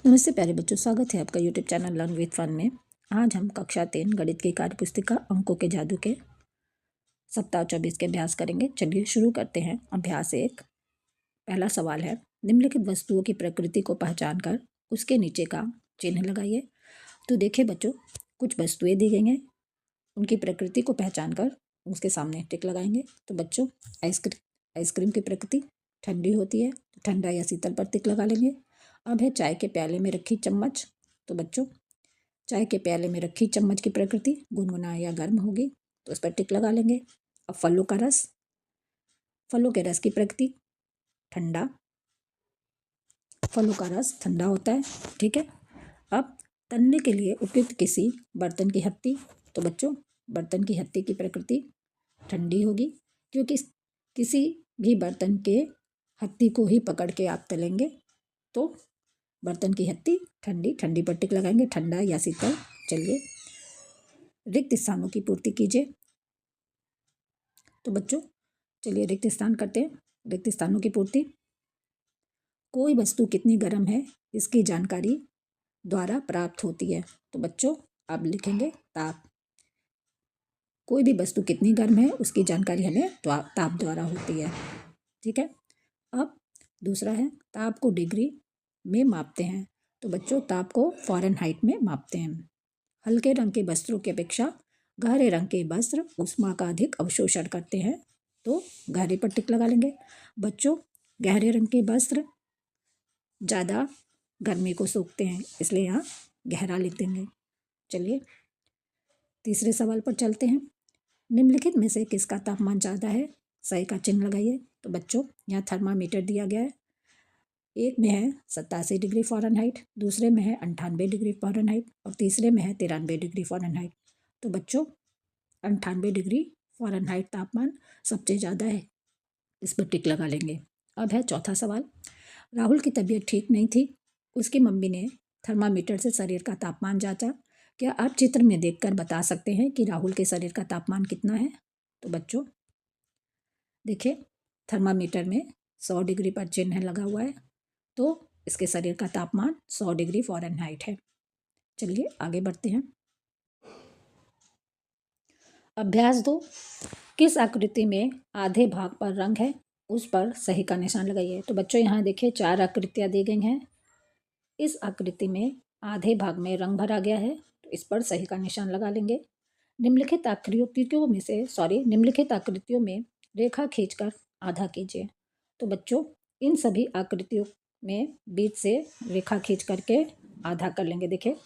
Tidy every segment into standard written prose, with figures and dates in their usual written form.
नमस्ते प्यारे बच्चों, स्वागत है आपका YouTube channel learn with fun में। आज हम कक्षा 3 गणित की कार्य पुस्तिका अंकों के जादू के सप्ताह 24 के अभ्यास करेंगे। चलिए शुरू करते हैं। अभ्यास 1। पहला सवाल है, निम्नलिखित वस्तुओं की प्रकृति को पहचान कर उसके नीचे का चिन्ह लगाइए। तो देखिए बच्चों, कुछ वस्तुएं दी गई हैं, उनकी प्रकृति को पहचान कर उसके सामने टिक लगाएंगे। तो बच्चों, आइसक्रीम की प्रकृति ठंडी होती है, तो ठंडा या शीतल पर टिक लगा लेंगे। अब है चाय के प्याले में रखी चम्मच। तो बच्चों, चाय के प्याले में रखी चम्मच की प्रकृति गुनगुना या गर्म होगी, तो उस पर टिक लगा लेंगे। अब फलों का रस, फलों के रस की प्रकृति ठंडा, फलों का रस ठंडा होता है, ठीक है। अब तलने के लिए उपयुक्त किसी बर्तन की हत्ती। तो बच्चों, बर्तन की हत्ती की प्रकृति ठंडी होगी, क्योंकि किसी भी बर्तन के हत्ती को ही पकड़ के आप तलेंगे तो बर्तन की हत्ती ठंडी, ठंडी पर टिक लगाएंगे, ठंडा या शीतल। चलिए, रिक्त स्थानों की पूर्ति कीजिए। तो बच्चों, चलिए रिक्त स्थान करते हैं। रिक्त स्थानों की पूर्ति, कोई वस्तु कितनी गर्म है इसकी जानकारी द्वारा प्राप्त होती है। तो बच्चों, आप लिखेंगे ताप। कोई भी वस्तु कितनी गर्म है उसकी जानकारी हमें ताप द्वारा होती है, ठीक है। अब दूसरा है, ताप को डिग्री में मापते हैं। तो बच्चों, ताप को फ़ारेनहाइट में मापते हैं। हल्के रंग के वस्त्रों की अपेक्षा गहरे रंग के वस्त्र ऊष्मा का अधिक अवशोषण करते हैं, तो गहरे पर टिक लगा लेंगे। बच्चों, गहरे रंग के वस्त्र ज़्यादा गर्मी को सोखते हैं, इसलिए यहाँ गहरा लिख देंगे। चलिए तीसरे सवाल पर चलते हैं। निम्नलिखित में से किसका तापमान ज़्यादा है? सही का चिन्ह लगाइए। तो बच्चों, यहाँ थर्मामीटर दिया गया है। एक में है 87 डिग्री फ़ारेनहाइट, दूसरे में है 98 डिग्री फ़ारेनहाइट और तीसरे में है 93 डिग्री फ़ारेनहाइट। तो बच्चों, 98 डिग्री फ़ारेनहाइट तापमान सबसे ज़्यादा है, इस पर टिक लगा लेंगे। अब है चौथा सवाल। राहुल की तबीयत ठीक नहीं थी, उसकी मम्मी ने थर्मामीटर से शरीर का तापमान जांचा। क्या आप चित्र में देखकर बता सकते हैं कि राहुल के शरीर का तापमान कितना है? तो बच्चों देखिए, थर्मामीटर में 100 डिग्री पर चिन्ह लगा हुआ है, तो इसके शरीर का तापमान 100 डिग्री फ़ारेनहाइट है। चलिए आगे बढ़ते हैं। अभ्यास 2। किस आकृति में आधे भाग पर रंग है उस पर सही का निशान लगाइए। तो बच्चों, यहाँ देखिए 4 आकृतियाँ दी गई हैं। इस आकृति में आधे भाग में रंग भरा गया है, तो इस पर सही का निशान लगा लेंगे। निम्नलिखित आकृतियों में रेखा खींचकर आधा कीजिए। तो बच्चों, इन सभी आकृतियों में बीच से रेखा खींच करके आधा कर लेंगे, देखिए,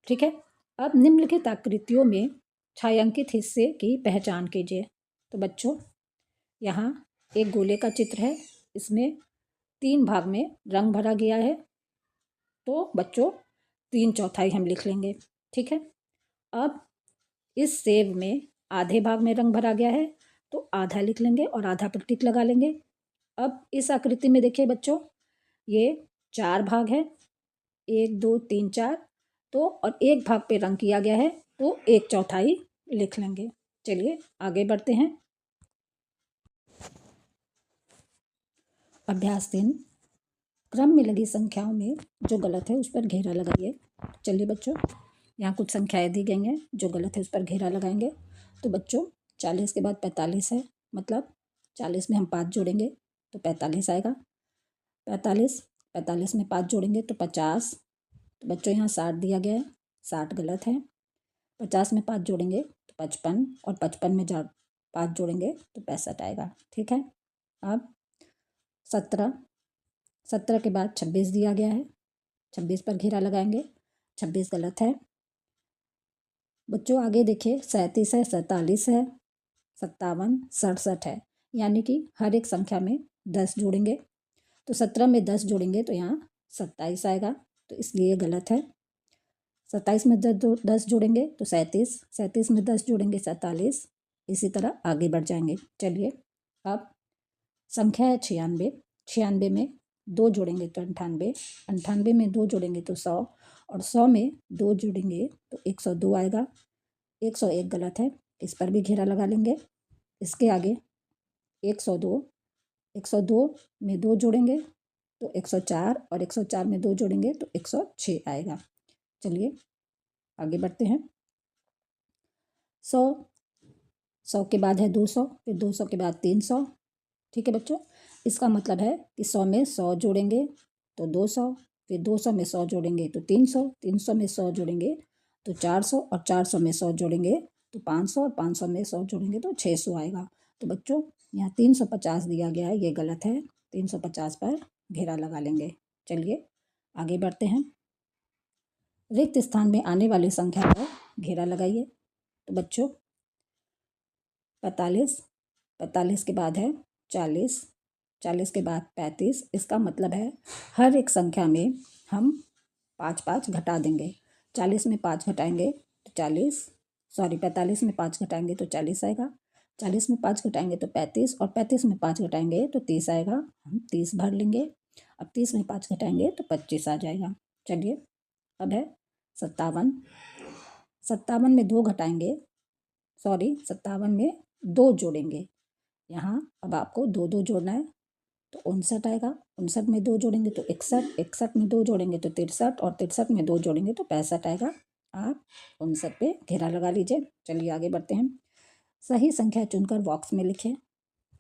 ठीक है। अब निम्नलिखित आकृतियों में छायांकित हिस्से की पहचान कीजिए। तो बच्चों, यहाँ एक गोले का चित्र है, इसमें 3 भाग में रंग भरा गया है, तो बच्चों 3/4 हम लिख लेंगे, ठीक है। अब इस सेब में आधे भाग में रंग भरा गया है, तो आधा लिख लेंगे और आधा पर टिक लगा लेंगे। अब इस आकृति में देखिए बच्चों, ये 4 भाग है, 1 2 3 4, तो और एक भाग पे रंग किया गया है, तो 1/4 लिख लेंगे। चलिए आगे बढ़ते हैं। अभ्यास 3। क्रम में लगी संख्याओं में जो गलत है उस पर घेरा लगाइए। चलिए बच्चों, यहाँ कुछ संख्याएं दी गई हैं, जो गलत है उस पर घेरा लगाएंगे। तो बच्चों, 40 के बाद 45 है, मतलब 40 में हम 5 जोड़ेंगे तो 45 आएगा। 45 में 5 जोड़ेंगे तो 50। तो बच्चों, यहाँ 60 दिया गया है, 60 गलत है। 50 में 5 जोड़ेंगे तो 55 और 55 में 5 जोड़ेंगे तो 65 आएगा, ठीक है। अब 17 के बाद 26 दिया गया है, 26 पर घेरा लगाएंगे, 26 गलत है। बच्चों आगे देखिए, 37 है, 47 है, 57, 67 है, यानी कि हर एक संख्या में 10 जोड़ेंगे। तो 17 में 10 जोड़ेंगे तो यहाँ 27 आएगा, तो इसलिए गलत है। 27 में 10 जोड़ेंगे तो 37, 37 में 10 जोड़ेंगे 47, इसी तरह आगे बढ़ जाएंगे। चलिए, अब संख्या है 96, 96 में 2 जोड़ेंगे तो 98, 98 में 2 जोड़ेंगे तो 100 और 100 में 2 जोड़ेंगे तो 102 आएगा। 101 गलत है, इस पर भी घेरा लगा लेंगे। इसके आगे 102 में 2 जोड़ेंगे तो 104 और 104 में 2 जोड़ेंगे तो 106 आएगा। चलिए आगे बढ़ते हैं। 100, 100 के बाद है 200, फिर 200 के बाद 300। ठीक है बच्चों, इसका मतलब है कि 100 में 100 जोड़ेंगे तो 200, फिर 200 में 100 जोड़ेंगे तो 300, 300 में 100 जोड़ेंगे तो 400 और 400 में 100 जोड़ेंगे तो 500 और 500 में 100 जोड़ेंगे तो 600 आएगा। तो बच्चों यहाँ 350 दिया गया है, ये गलत है। 350 पर घेरा लगा लेंगे। चलिए आगे बढ़ते हैं। रिक्त स्थान में आने वाली संख्या पर घेरा लगाइए। तो बच्चों 45, 45 के बाद है 40, 40 के बाद 35। इसका मतलब है हर एक संख्या में हम 5 घटा देंगे। 40 में 5 घटाएंगे तो 45 में 5 घटाएंगे तो 40 आएगा। 40 में 5 घटाएंगे तो 35 और 35 में 5 घटाएंगे तो 30 आएगा। हम 30 भर लेंगे। अब 30 में 5 घटाएंगे तो 25 आ जाएगा। चलिए अब है 57, 57 में 2 घटाएंगे, 57 में 2 जोड़ेंगे। यहाँ अब आपको 2 जोड़ना है तो 59 आएगा। 59 में 2 जोड़ेंगे तो 61, 61 में 2 जोड़ेंगे तो 63 और 63 में 2 जोड़ेंगे तो 65 आएगा। आप 59 पे घेरा लगा लीजिए। चलिए आगे बढ़ते हैं। सही संख्या चुनकर बॉक्स में लिखें।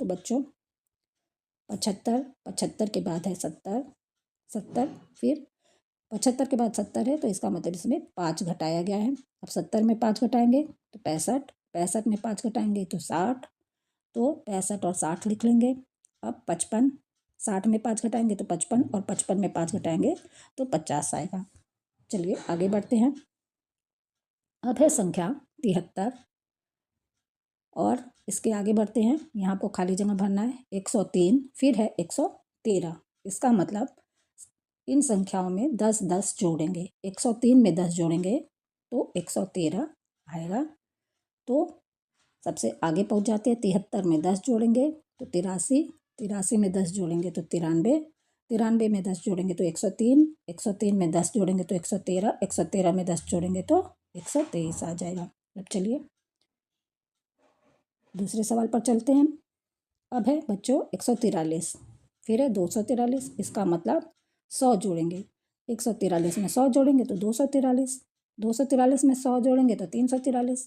तो बच्चों 75, 75 के बाद है 70, 70, फिर 75 के बाद 70 है तो इसका मतलब इसमें 5 घटाया गया है। अब 70 में 5 घटाएंगे तो 65, 65 में 5 घटाएंगे तो 60, तो 65 और 60 लिख लेंगे। अब 55, 60 में 5 घटाएंगे तो 55 और 55 में 5 घटाएंगे तो 50 आएगा। चलिए आगे बढ़ते हैं। अब है संख्या 73 और इसके आगे बढ़ते हैं। यहाँ आपको खाली जगह भरना है। 103, फिर है 113। इसका मतलब इन संख्याओं में 10 10 जोड़ेंगे। 103 में 10 जोड़ेंगे तो 113 आएगा। तो सबसे आगे पहुँच जाते हैं। 73 में 10 जोड़ेंगे तो 83, 83 में 10 जोड़ेंगे तो 93, 93 में 10 जोड़ेंगे तो 103, 103 में 10 जोड़ेंगे तो 113, 113 में 10 जोड़ेंगे तो 123 आ जाएगा। अब चलिए दूसरे सवाल पर चलते हैं। अब है बच्चों 143, फिर है 243। इसका मतलब 100 जोड़ेंगे। 143 में 100 जोड़ेंगे तो 243, 243 में 100 जोड़ेंगे तो 343,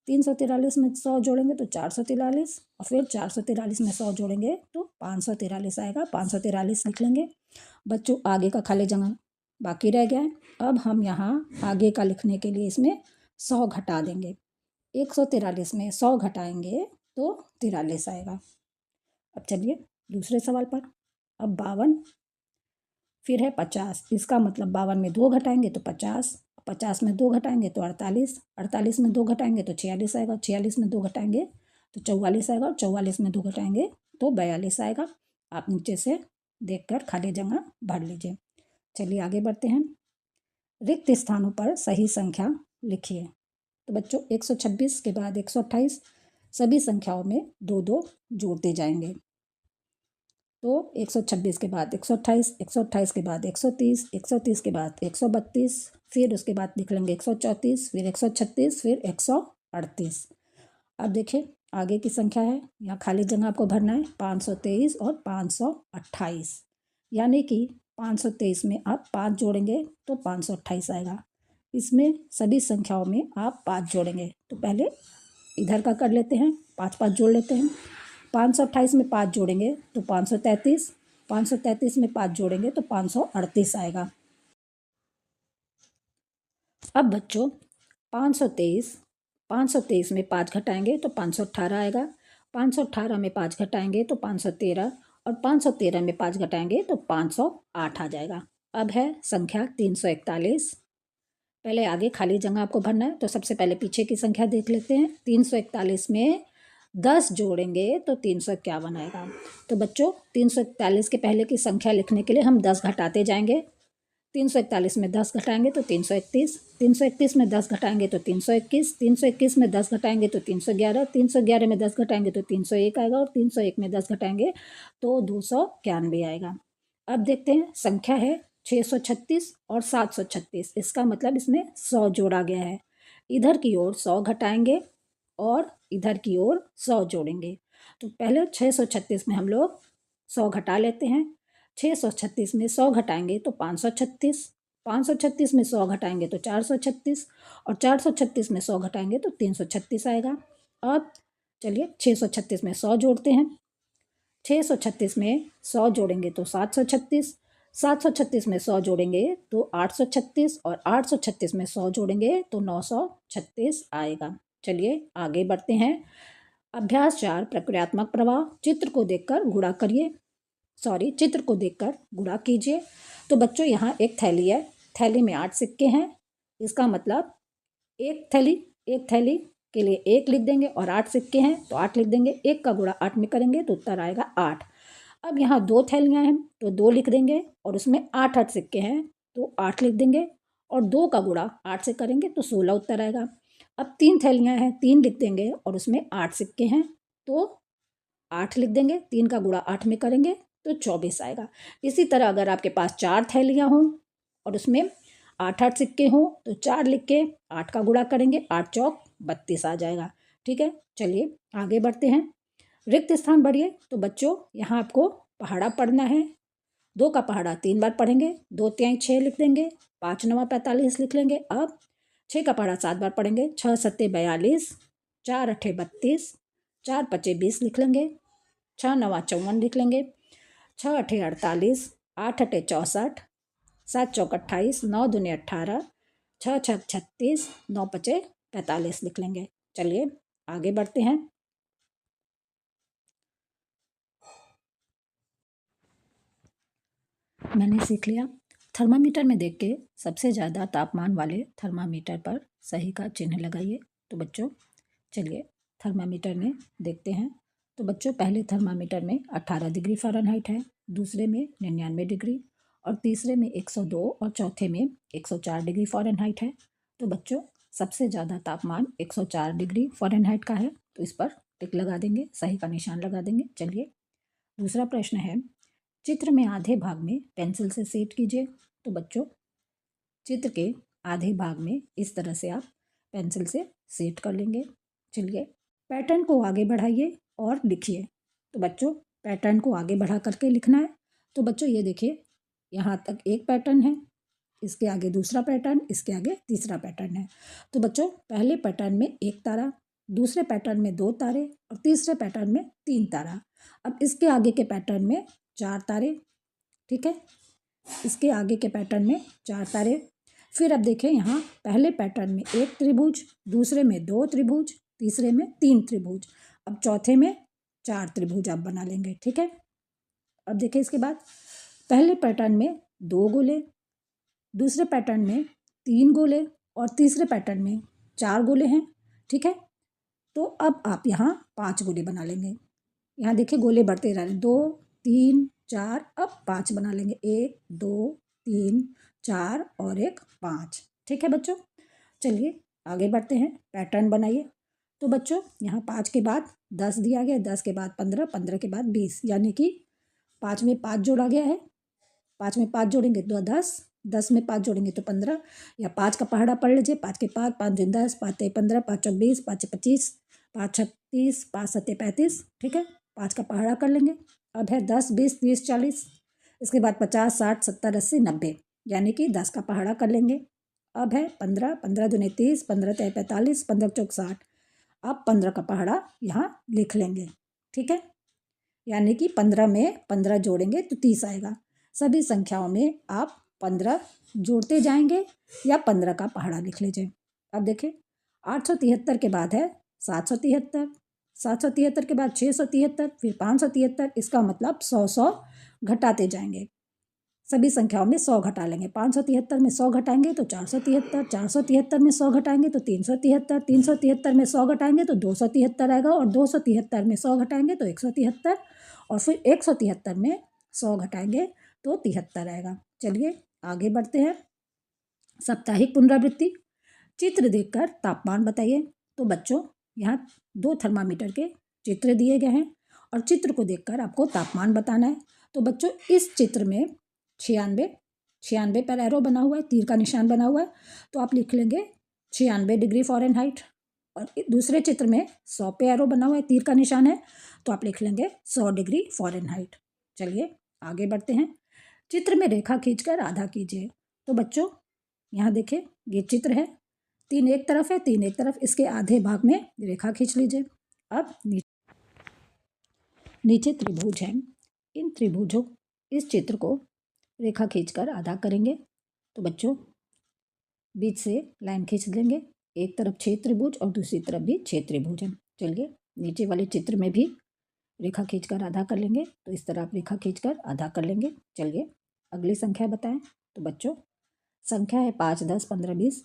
343 में 100 जोड़ेंगे तो 443 और फिर 443 में 100 जोड़ेंगे तो 543 आएगा। 543 लिख लेंगे। बच्चों आगे का खाली जगह बाकी रह गया है। अब हम यहाँ आगे का लिखने के लिए इसमें 100 घटा देंगे। 143 में 100 घटाएंगे तो 43 आएगा। अब चलिए दूसरे सवाल पर। अब 52, फिर है 50। इसका मतलब 52 में 2 घटाएंगे तो 50, 50 में 2 घटाएंगे तो 48, 48 में 2 घटाएंगे तो 46 आएगा। 46 में 2 घटाएंगे तो 44 आएगा और 44 में 2 घटाएंगे तो 42 आएगा। आप नीचे से देखकर खाली जगह भर लीजिए। चलिए आगे बढ़ते हैं। रिक्त स्थानों पर सही संख्या लिखिए। तो बच्चों 126 के बाद 128 सभी संख्याओं में 2 2 जोड़ते जाएंगे। तो 126 के बाद 128, 128 के बाद 130, 130 के बाद 132, फिर उसके बाद लिख लेंगे 134, फिर 136, फिर 138। अब देखिए आगे की संख्या है, यहाँ खाली जगह आपको भरना है 523 और 528। यानी कि 523 में आप 5 जोड़ेंगे तो 528 आएगा। इसमें सभी संख्याओं में आप 5 जोड़ेंगे। तो पहले इधर का कर लेते हैं, 5 5 जोड़ लेते हैं। 528 में 5 जोड़ेंगे तो 533, 533 में 5 जोड़ेंगे तो 538 आएगा। अब बच्चों 523, 523 में 5 घटाएंगे तो 518 आएगा। 518 में 5 घटाएंगे तो 513 और 513 में 5 घटाएंगे तो 508 आ जाएगा। अब है संख्या 341। पहले आगे खाली जगह आपको भरना है। तो सबसे पहले पीछे की संख्या देख लेते हैं। 341 में 10 जोड़ेंगे तो 351 आएगा। तो बच्चों 341 के पहले की संख्या लिखने के लिए हम 10 घटाते जाएंगे। 341 में 10 घटाएंगे तो 331, 331 में 10 घटाएंगे तो 321, 321 में 10 घटाएंगे तो 311, 311 में 10 घटाएंगे तो 301 आएगा और 301 में 10 घटाएंगे तो 291 आएगा। अब देखते हैं संख्या है 636 और 736। इसका मतलब इसमें 100 जोड़ा गया है। इधर की ओर 100 घटाएंगे और इधर की ओर 100 जोड़ेंगे। तो पहले 636 में हम लोग 100 घटा लेते हैं। 636 में 100 घटाएंगे तो 536, 536 में 100 घटाएंगे तो 436, और 436 में 100 घटाएंगे तो 336 आएगा। अब चलिए 636 में 100 जोड़ते हैं। 636 में 100 जोड़ेंगे तो 736, 736 में 100 जोड़ेंगे तो 836, और 836 में 100 जोड़ेंगे तो 936 आएगा। चलिए आगे बढ़ते हैं। अभ्यास 4, प्रक्रियात्मक प्रवाह। चित्र को देखकर गुणा करिए, चित्र को देखकर गुणा कीजिए। तो बच्चों यहाँ एक थैली है, थैली में 8 सिक्के हैं, इसका मतलब एक थैली के लिए 1 लिख देंगे, और 8 सिक्के हैं तो 8 लिख देंगे। 1 का गुणा 8 में करेंगे तो उत्तर आएगा 8। अब यहाँ 2 थैलियाँ हैं तो 2 लिख देंगे, और उसमें 8 सिक्के हैं तो 8 लिख देंगे, और 2 का गुणा 8 से करेंगे तो 16 उत्तर आएगा। अब 3 थैलियाँ हैं, 3 लिख देंगे, और उसमें 8 सिक्के हैं तो 8 लिख देंगे, 3 का गुणा 8 में करेंगे तो 24 आएगा। इसी तरह अगर आपके पास 4 थैलियाँ हों और उसमें 8 सिक्के हों तो 4 लिख के 8 का गुणा करेंगे, 8 चौक 32 आ जाएगा। ठीक है, चलिए आगे बढ़ते हैं। रिक्त स्थान बढ़िए। तो बच्चों यहाँ आपको पहाड़ा पढ़ना है। 2 का पहाड़ा 3 बार पढ़ेंगे, 2 तिहाई 6 लिख देंगे, 5 9 45 लिख लेंगे। अब 6 का पहाड़ा 7 बार पढ़ेंगे, 6 7 42, 4 8 32, 4 5 20 लिख लेंगे, 6 9 54 लिख लेंगे, 6 8 48, 8 8 64, 7 चौक 28, 9 दूनी 18, 6 6 36, 9 5 45 लिख लेंगे। चलिए आगे बढ़ते हैं। मैंने सीख लिया। थर्मामीटर में देख के सबसे ज़्यादा तापमान वाले थर्मामीटर पर सही का चिन्ह लगाइए। तो बच्चों चलिए थर्मामीटर में देखते हैं। तो बच्चों पहले थर्मामीटर में 18 डिग्री फ़ारेनहाइट है, दूसरे में 99 डिग्री, और तीसरे में 102, और चौथे में 104 डिग्री फ़ारेनहाइट है। तो बच्चों सबसे ज़्यादा तापमान 104 डिग्री फ़ारेनहाइट का है, तो इस पर टिक लगा देंगे, सही का निशान लगा देंगे। चलिए दूसरा प्रश्न है, चित्र में आधे भाग में पेंसिल से सेट कीजिए। तो बच्चों चित्र के आधे भाग में इस तरह से आप पेंसिल से सेट कर लेंगे। चलिए पैटर्न को आगे बढ़ाइए और लिखिए। तो बच्चों पैटर्न को आगे बढ़ा करके लिखना है। तो बच्चों ये देखिए, यहाँ तक एक पैटर्न है, इसके आगे दूसरा पैटर्न, इसके आगे तीसरा पैटर्न है। तो बच्चों पहले पैटर्न में 1 तारा, दूसरे पैटर्न में 2 तारे, और तीसरे पैटर्न में 3 तारा। अब इसके आगे के पैटर्न में 4 तारे। ठीक है, इसके आगे के पैटर्न में 4 तारे। फिर अब देखें, यहाँ पहले पैटर्न में 1 त्रिभुज, दूसरे में 2 त्रिभुज, तीसरे में 3 त्रिभुज, अब चौथे में 4 त्रिभुज आप बना लेंगे। ठीक है, अब देखिए इसके बाद पहले पैटर्न में 2 गोले, दूसरे पैटर्न में 3 गोले, और तीसरे पैटर्न में 4 गोले हैं। ठीक है, तो अब आप यहाँ 5 गोले बना लेंगे। यहाँ देखिए गोले बढ़ते जा रहे हैं, 2 3 4, अब 5 बना लेंगे, 1 2 3 4 और 1 5। ठीक है बच्चों, चलिए आगे बढ़ते हैं। पैटर्न बनाइए। तो बच्चों यहाँ 5 के बाद 10 दिया गया, 10 के बाद 15, 15 के बाद 20, यानी कि 5 में 5 जोड़ा गया है। 5 में 5 जोड़ेंगे तो 10, 10 में 5 जोड़ेंगे तो 15, या 5 का पहाड़ा पढ़ लीजिए। 5 के 5, 5 दूनी 10, 5 तिहाई 15, 5 चौक 20, 5 छक 25, 5 छक 30, 5 सत्ते 35। ठीक है, 5 का पहाड़ा कर लेंगे। अब है 10 20 30 40, इसके बाद 50 60 70 80 90, यानी कि 10 का पहाड़ा कर लेंगे। अब है 15, 15 दूनी 30, 15 तिहाई 45, 15 चौक 60, अब 15 का पहाड़ा यहाँ लिख लेंगे। ठीक है, यानी कि 15 में 15 जोड़ेंगे तो 30 आएगा। सभी संख्याओं में आप 15 जोड़ते जाएंगे या 15 का पहाड़ा लिख लीजिए। अब देखिए 873 के बाद है 773, 773 के बाद 673, फिर 573। इसका मतलब 100 घटाते जाएंगे। सभी संख्याओं में 100 घटा लेंगे। 573 में 100 घटाएंगे तो 473, 473 में 100 घटाएंगे तो 373, 373 में 100 घटाएंगे तो 273 आएगा, और 273 में 100 घटाएंगे तो 173, और फिर 173 में 100 घटाएंगे तो 73 आएगा। चलिए आगे बढ़ते हैं। साप्ताहिक पुनरावृत्ति। चित्र देखकर तापमान बताइए। तो बच्चों यहाँ 2 थर्मामीटर के चित्र दिए गए हैं, और चित्र को देखकर आपको तापमान बताना है। तो बच्चों इस चित्र में 96 पर एरो बना हुआ है, तीर का निशान बना हुआ है, तो आप लिख लेंगे 96 डिग्री फ़ारेनहाइट। और दूसरे चित्र में 100 पे एरो बना हुआ है, तीर का निशान है, तो आप लिख लेंगे 100 डिग्री फ़ारेनहाइट। चलिए आगे बढ़ते हैं। चित्र में रेखा खींचकर आधा कीजिए। तो बच्चों यहाँ देखिए, ये चित्र है, 3 एक तरफ है, 3 एक तरफ, इसके आधे भाग में रेखा खींच लीजिए। अब नीचे त्रिभुज है, इन त्रिभुजों, इस चित्र को रेखा खींचकर आधा करेंगे। तो बच्चों बीच से लाइन खींच लेंगे, एक तरफ 6 त्रिभुज और दूसरी तरफ भी 6 त्रिभुज हैं। चलिए नीचे वाले चित्र में भी रेखा खींचकर आधा कर लेंगे। तो इस तरह आप रेखा खींचकर आधा कर लेंगे। चलिए अगली संख्या बताएं। तो बच्चों संख्या है 5, 10, 15, 20।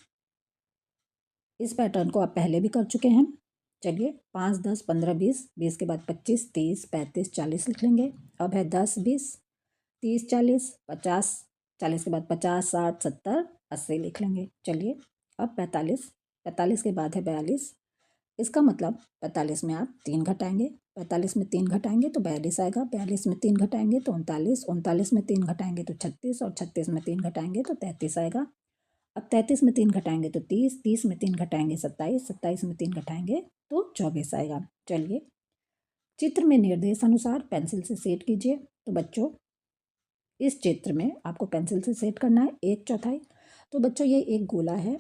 इस पैटर्न को आप पहले भी कर चुके हैं। चलिए 5, 10, 15, 20, 20 के बाद 25, 30, 35, 40 लिख लेंगे। अब है 10, 20, 30, 40, 50, 40 के बाद 50, 60, 70, 80 लिख लेंगे। चलिए अब 45, 45 के बाद है 42। इसका मतलब 45 में आप 3 घटाएंगे, 45 में 3 घटाएंगे तो 42 आएगा, 42 में 3 घटाएंगे तो 39, 39 में 3 घटाएंगे तो 36 और 36 में 3 घटाएंगे तो 33 आएगा। अब 33 में 3 घटाएंगे तो 30, 30 में 3 घटाएंगे 27, 27 में 3 घटाएंगे तो 24 आएगा। चलिए चित्र में निर्देश अनुसार पेंसिल से सेट कीजिए। तो बच्चों इस चित्र में आपको पेंसिल से सेट करना है 1/4। तो बच्चों ये एक गोला है,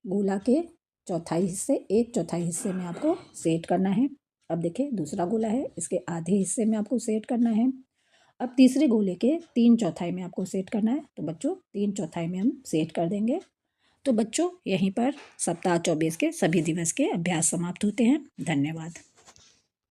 गोला के चौथाई हिस्से, 1/4 हिस्से में आपको सेट करना है। अब देखिए दूसरा गोला है, इसके आधे हिस्से में आपको सेट करना है। अब तीसरे गोले के 3/4 में आपको सेट करना है। तो बच्चों 3/4 में हम सेट कर देंगे। तो बच्चों यहीं पर सप्ताह 24 के सभी दिवस के अभ्यास समाप्त होते हैं। धन्यवाद।